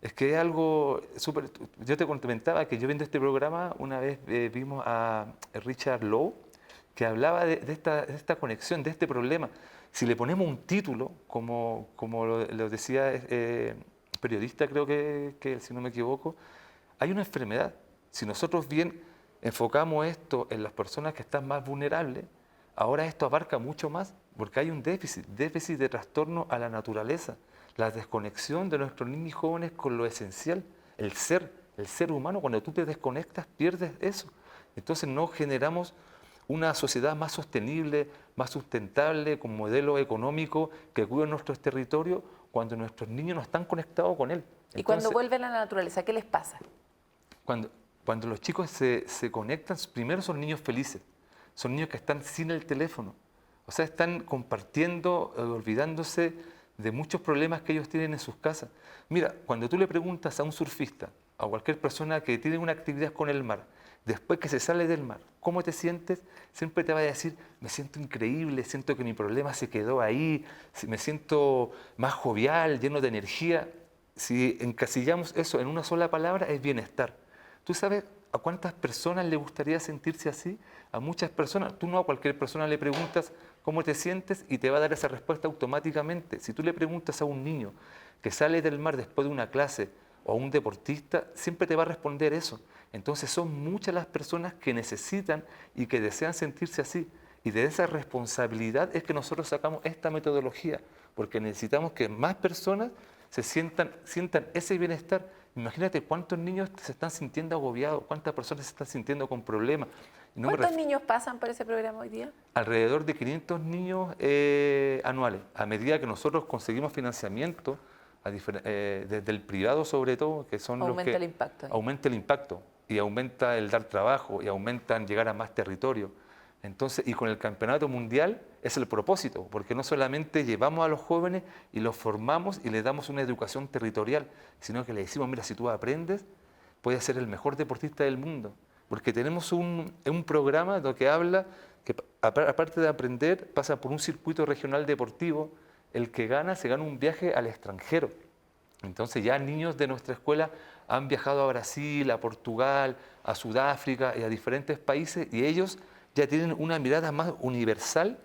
es que es algo súper... Yo te comentaba que yo viendo este programa, una vez vimos a Richard Lowe, que hablaba de esta conexión, de este problema. Si le ponemos un título, como lo decía periodista, creo que si no me equivoco, hay una enfermedad. Si nosotros bien enfocamos esto en las personas que están más vulnerables, ahora esto abarca mucho más, porque hay un déficit de trastorno a la naturaleza, la desconexión de nuestros niños y jóvenes con lo esencial, el ser humano. Cuando tú te desconectas, pierdes eso. Entonces no generamos una sociedad más sostenible, más sustentable, con modelo económico que cuide nuestros territorios cuando nuestros niños no están conectados con él. Y cuando vuelven a la naturaleza, ¿qué les pasa? Cuando los chicos se conectan, primero son niños felices, son niños que están sin el teléfono, o sea, están compartiendo, olvidándose de muchos problemas que ellos tienen en sus casas. Mira, cuando tú le preguntas a un surfista, a cualquier persona que tiene una actividad con el mar, después que se sale del mar, ¿cómo te sientes? Siempre te va a decir, me siento increíble, siento que mi problema se quedó ahí, me siento más jovial, lleno de energía. Si encasillamos eso en una sola palabra, es bienestar. ¿Tú sabes a cuántas personas le gustaría sentirse así? A muchas personas. Tú no a cualquier persona le preguntas cómo te sientes y te va a dar esa respuesta automáticamente. Si tú le preguntas a un niño que sale del mar después de una clase o a un deportista, siempre te va a responder eso. Entonces son muchas las personas que necesitan y que desean sentirse así. Y de esa responsabilidad es que nosotros sacamos esta metodología, porque necesitamos que más personas se sientan ese bienestar. Imagínate cuántos niños se están sintiendo agobiados, cuántas personas se están sintiendo con problemas. ¿Cuántos niños pasan por ese programa hoy día? Alrededor de 500 niños anuales. A medida que nosotros conseguimos financiamiento, desde el privado sobre todo, que son los que... Aumenta el impacto. Aumenta el impacto y aumenta el dar trabajo y aumentan llegar a más territorio. Entonces, y con el campeonato mundial es el propósito, porque no solamente llevamos a los jóvenes y los formamos y les damos una educación territorial, sino que le decimos, mira, si tú aprendes, puedes ser el mejor deportista del mundo. Porque tenemos un programa que habla que, aparte de aprender, pasa por un circuito regional deportivo. El que gana, se gana un viaje al extranjero. Entonces ya niños de nuestra escuela han viajado a Brasil, a Portugal, a Sudáfrica y a diferentes países, y ellos ya tienen una mirada más universal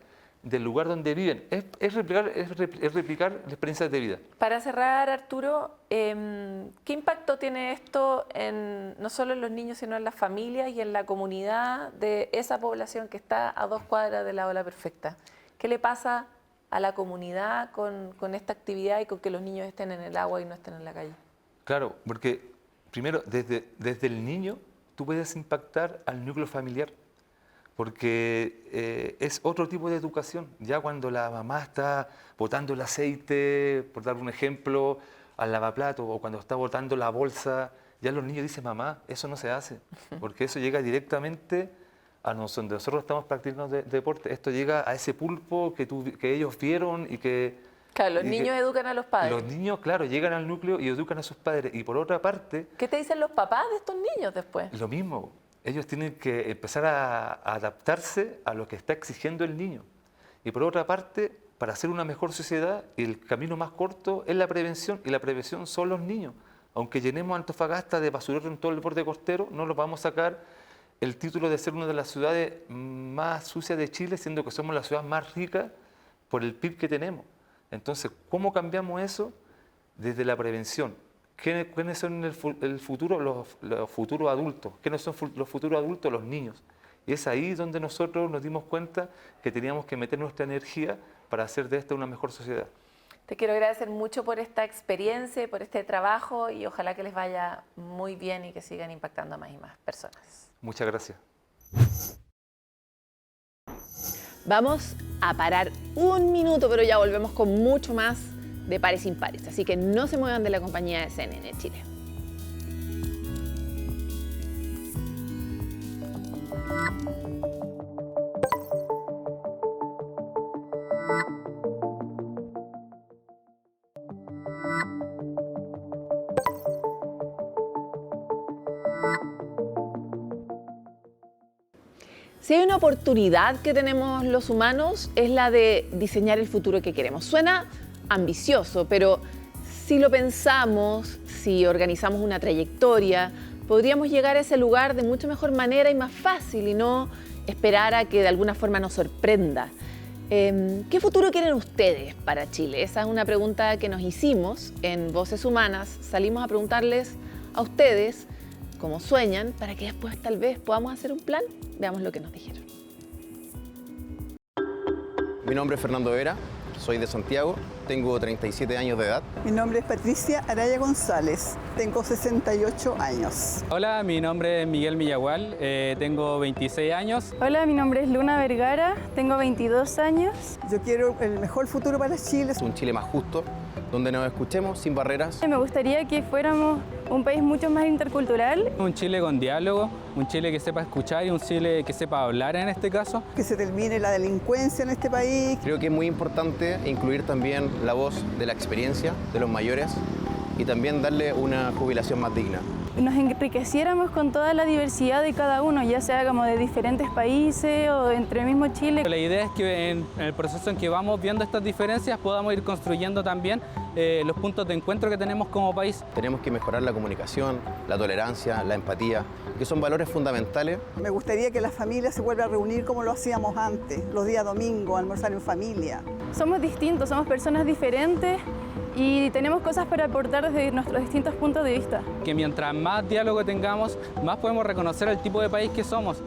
del lugar donde viven. Es replicar experiencias de vida. Para cerrar, Arturo, ¿qué impacto tiene esto no solo en los niños, sino en las familias y en la comunidad de esa población que está a 2 cuadras de la ola perfecta? ¿Qué le pasa a la comunidad con esta actividad y con que los niños estén en el agua y no estén en la calle? Claro, porque primero, desde el niño, tú puedes impactar al núcleo familiar, porque es otro tipo de educación. Ya cuando la mamá está botando el aceite, por dar un ejemplo, al lavaplato, o cuando está botando la bolsa, ya los niños dicen, mamá, eso no se hace, porque eso llega directamente a donde nosotros estamos practicando deporte. Esto llega a ese pulpo que ellos vieron y que... Claro, los niños educan a los padres. Los niños, claro, llegan al núcleo y educan a sus padres. Y por otra parte... ¿Qué te dicen los papás de estos niños después? Lo mismo. Ellos tienen que empezar a adaptarse a lo que está exigiendo el niño. Y por otra parte, para hacer una mejor sociedad, el camino más corto es la prevención. Y la prevención son los niños. Aunque llenemos Antofagasta de basurero en todo el borde costero, no los vamos a sacar el título de ser una de las ciudades más sucias de Chile, siendo que somos la ciudad más rica por el PIB que tenemos. Entonces, ¿cómo cambiamos eso? Desde la prevención. ¿Quiénes son el futuro? Los futuros adultos. ¿Quiénes son los futuros adultos? Los niños. Y es ahí donde nosotros nos dimos cuenta que teníamos que meter nuestra energía para hacer de esta una mejor sociedad. Te quiero agradecer mucho por esta experiencia, por este trabajo, y ojalá que les vaya muy bien y que sigan impactando a más y más personas. Muchas gracias. Vamos a parar un minuto, pero ya volvemos con mucho más de Pares Impares. Así que no se muevan de la compañía de CNN Chile. Si hay una oportunidad que tenemos los humanos, es la de diseñar el futuro que queremos. Suena ambicioso, pero si lo pensamos, si organizamos una trayectoria, podríamos llegar a ese lugar de mucho mejor manera y más fácil, y no esperar a que de alguna forma nos sorprenda. ¿Qué futuro quieren ustedes para Chile? Esa es una pregunta que nos hicimos en Voces Humanas. Salimos a preguntarles a ustedes cómo sueñan, para que después tal vez podamos hacer un plan. Veamos lo que nos dijeron. Mi nombre es Fernando Vera, soy de Santiago. tengo 37 años de edad. Mi nombre es Patricia Araya González, tengo 68 años. Hola, mi nombre es Miguel Millagual, tengo 26 años. Hola, mi nombre es Luna Vergara, tengo 22 años. Yo quiero el mejor futuro para Chile. Un Chile más justo, donde nos escuchemos sin barreras. Me gustaría que fuéramos un país mucho más intercultural. Un Chile con diálogo, un Chile que sepa escuchar y un Chile que sepa hablar en este caso. Que se termine la delincuencia en este país. Creo que es muy importante incluir también la voz de la experiencia de los mayores y también darle una jubilación más digna. Nos enriqueciéramos con toda la diversidad de cada uno, ya sea como de diferentes países o entre el mismo Chile. La idea es que en el proceso en que vamos viendo estas diferencias podamos ir construyendo también los puntos de encuentro que tenemos como país. Tenemos que mejorar la comunicación, la tolerancia, la empatía, que son valores fundamentales. Me gustaría que las familias se vuelvan a reunir como lo hacíamos antes, los días domingos, almorzar en familia. Somos distintos, somos personas diferentes y tenemos cosas para aportar desde nuestros distintos puntos de vista. Que mientras más diálogo tengamos, más podemos reconocer el tipo de país que somos.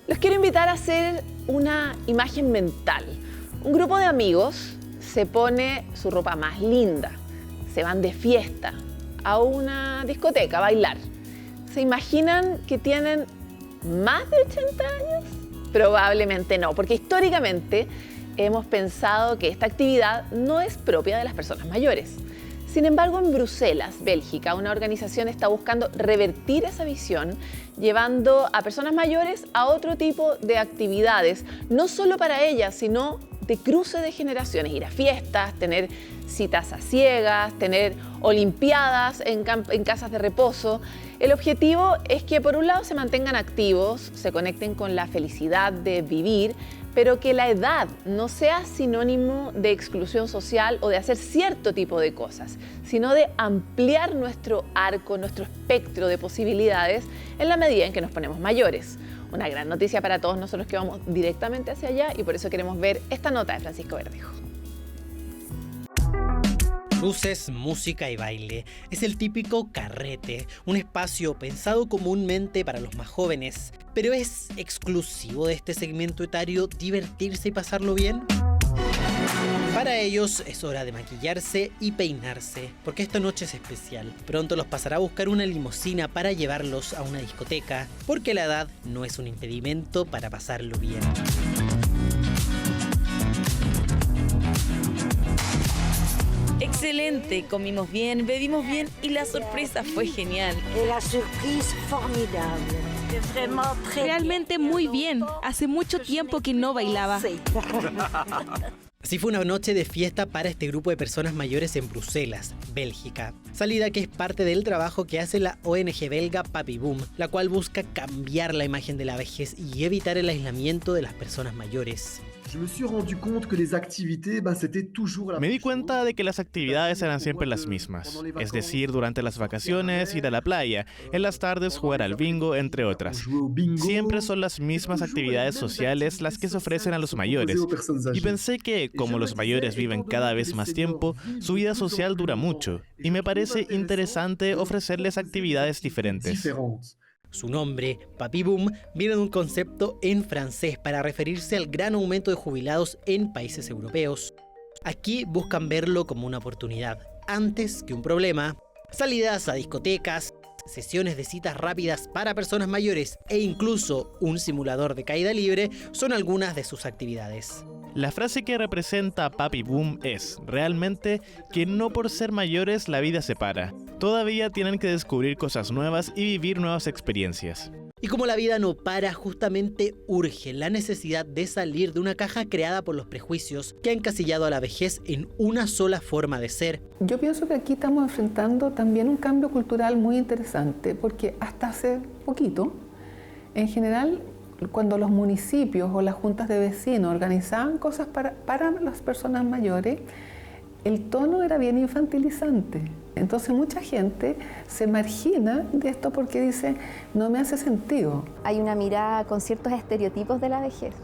Los quiero invitar a hacer una imagen mental. Un grupo de amigos se pone su ropa más linda, se van de fiesta a una discoteca a bailar. ¿Se imaginan que tienen más de 80 años? Probablemente no, porque históricamente hemos pensado que esta actividad no es propia de las personas mayores. Sin embargo, en Bruselas, Bélgica, una organización está buscando revertir esa visión, llevando a personas mayores a otro tipo de actividades, no solo para ellas, sino de cruce de generaciones, ir a fiestas, tener citas a ciegas, tener olimpiadas en casas de reposo. El objetivo es que por un lado se mantengan activos, se conecten con la felicidad de vivir, pero que la edad no sea sinónimo de exclusión social o de hacer cierto tipo de cosas, sino de ampliar nuestro arco, nuestro espectro de posibilidades en la medida en que nos ponemos mayores. Una gran noticia para todos nosotros que vamos directamente hacia allá y por eso queremos ver esta nota de Francisco Verdejo. Luces, música y baile. Es el típico carrete, un espacio pensado comúnmente para los más jóvenes. ¿Pero es exclusivo de este segmento etario divertirse y pasarlo bien? Para ellos es hora de maquillarse y peinarse, porque esta noche es especial. Pronto los pasará a buscar una limusina para llevarlos a una discoteca, porque la edad no es un impedimento para pasarlo bien. Excelente, comimos bien, bebimos bien y la sorpresa fue genial. Realmente muy bien. Hace mucho tiempo que no bailaba. Así fue una noche de fiesta para este grupo de personas mayores en Bruselas, Bélgica. Salida que es parte del trabajo que hace la ONG belga Papi Boom, la cual busca cambiar la imagen de la vejez y evitar el aislamiento de las personas mayores. Me di cuenta de que las actividades eran siempre las mismas, es decir, durante las vacaciones ir a la playa, en las tardes jugar al bingo, entre otras. Siempre son las mismas actividades sociales las que se ofrecen a los mayores. Y pensé que, como los mayores viven cada vez más tiempo, su vida social dura mucho, y me parece interesante ofrecerles actividades diferentes. Su nombre, Papi Boom, viene de un concepto en francés para referirse al gran aumento de jubilados en países europeos. Aquí buscan verlo como una oportunidad, antes que un problema. Salidas a discotecas, sesiones de citas rápidas para personas mayores e incluso un simulador de caída libre son algunas de sus actividades. La frase que representa a Papi Boom es, realmente, que no por ser mayores la vida se para. Todavía tienen que descubrir cosas nuevas y vivir nuevas experiencias. Y como la vida no para, justamente urge la necesidad de salir de una caja creada por los prejuicios que ha encasillado a la vejez en una sola forma de ser. Yo pienso que aquí estamos enfrentando también un cambio cultural muy interesante, porque hasta hace poquito, en general, cuando los municipios o las juntas de vecinos organizaban cosas para las personas mayores, el tono era bien infantilizante. Entonces mucha gente se margina de esto porque dice, no me hace sentido. Hay una mirada con ciertos estereotipos de la vejez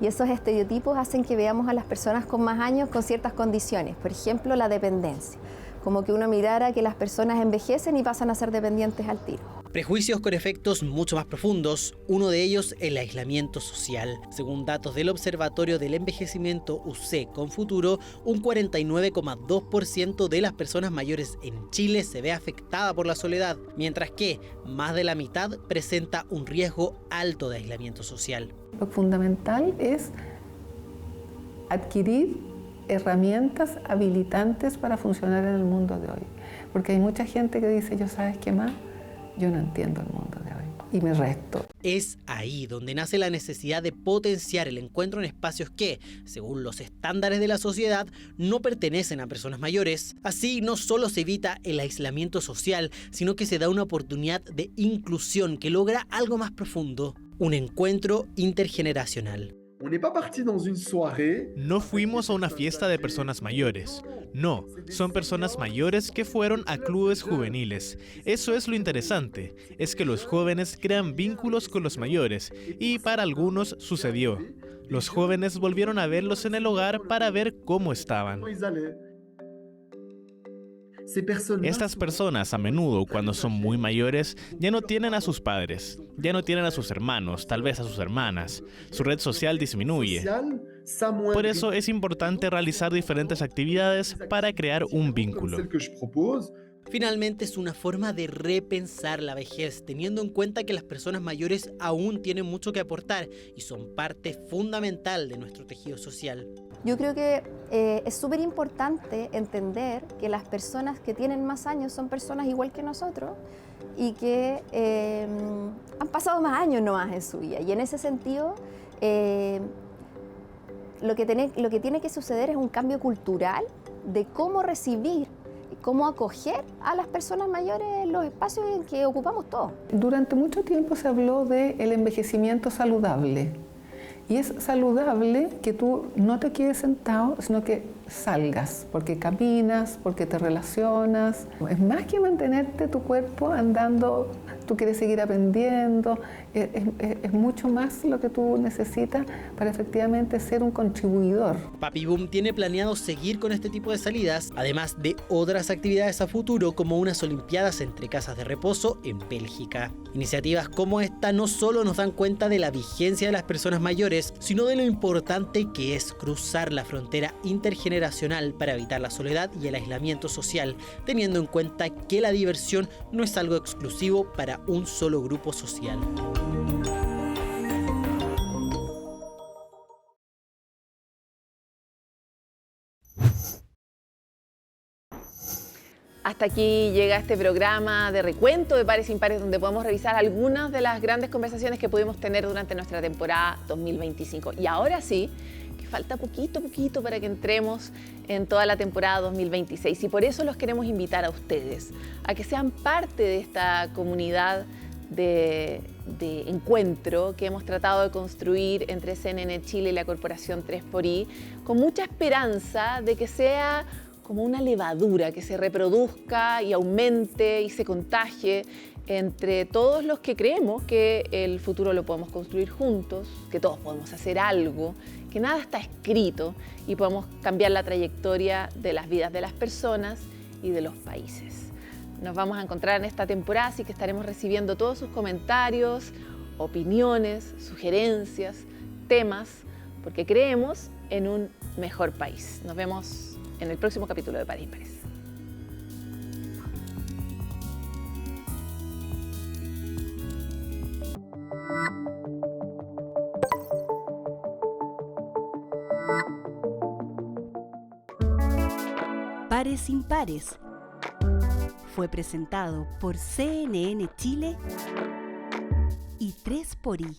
y esos estereotipos hacen que veamos a las personas con más años con ciertas condiciones, por ejemplo la dependencia, como que uno mirara que las personas envejecen y pasan a ser dependientes al tiro. Prejuicios con efectos mucho más profundos, uno de ellos el aislamiento social. Según datos del Observatorio del Envejecimiento UC Confuturo, un 49,2% de las personas mayores en Chile se ve afectada por la soledad, mientras que más de la mitad presenta un riesgo alto de aislamiento social. Lo fundamental es adquirir herramientas habilitantes para funcionar en el mundo de hoy. Porque hay mucha gente que dice, ¿yo sabes qué más? Yo no entiendo el mundo de hoy y me resto. Es ahí donde nace la necesidad de potenciar el encuentro en espacios que, según los estándares de la sociedad, no pertenecen a personas mayores. Así no solo se evita el aislamiento social, sino que se da una oportunidad de inclusión que logra algo más profundo, un encuentro intergeneracional. No fuimos a una fiesta de personas mayores. No, son personas mayores que fueron a clubes juveniles. Eso es lo interesante, es que los jóvenes crean vínculos con los mayores y para algunos sucedió. Los jóvenes volvieron a verlos en el hogar para ver cómo estaban. Estas personas a menudo, cuando son muy mayores, ya no tienen a sus padres, ya no tienen a sus hermanos, tal vez a sus hermanas. Su red social disminuye. Por eso es importante realizar diferentes actividades para crear un vínculo. Finalmente es una forma de repensar la vejez, teniendo en cuenta que las personas mayores aún tienen mucho que aportar y son parte fundamental de nuestro tejido social. Yo creo que es súper importante entender que las personas que tienen más años son personas igual que nosotros y que han pasado más años nomás en su vida. Y en ese sentido, lo que tiene que suceder es un cambio cultural de cómo recibir, cómo acoger a las personas mayores en los espacios en que ocupamos todos. Durante mucho tiempo se habló del envejecimiento saludable. Y es saludable que tú no te quedes sentado, sino que salgas, porque caminas, porque te relacionas. Es más que mantenerte tu cuerpo andando, tú quieres seguir aprendiendo, es mucho más lo que tú necesitas para efectivamente ser un contribuidor. Papi Boom tiene planeado seguir con este tipo de salidas, además de otras actividades a futuro como unas olimpiadas entre casas de reposo en Bélgica. Iniciativas como esta no solo nos dan cuenta de la vigencia de las personas mayores, sino de lo importante que es cruzar la frontera intergeneracional para evitar la soledad y el aislamiento social, teniendo en cuenta que la diversión no es algo exclusivo para un solo grupo social. Hasta aquí llega este programa de recuento de Pares Impares, donde podemos revisar algunas de las grandes conversaciones que pudimos tener durante nuestra temporada 2025. Y ahora sí, que falta poquito para que entremos en toda la temporada 2026. Y por eso los queremos invitar a ustedes a que sean parte de esta comunidad de encuentro que hemos tratado de construir entre CNN Chile y la Corporación 3xI, con mucha esperanza de que sea como una levadura que se reproduzca y aumente y se contagie entre todos los que creemos que el futuro lo podemos construir juntos, que todos podemos hacer algo, que nada está escrito y podemos cambiar la trayectoria de las vidas de las personas y de los países. Nos vamos a encontrar en esta temporada, así que estaremos recibiendo todos sus comentarios, opiniones, sugerencias, temas, porque creemos en un mejor país. Nos vemos en el próximo capítulo de Pares Impares. Pares Impares fue presentado por CNN Chile y 3xI.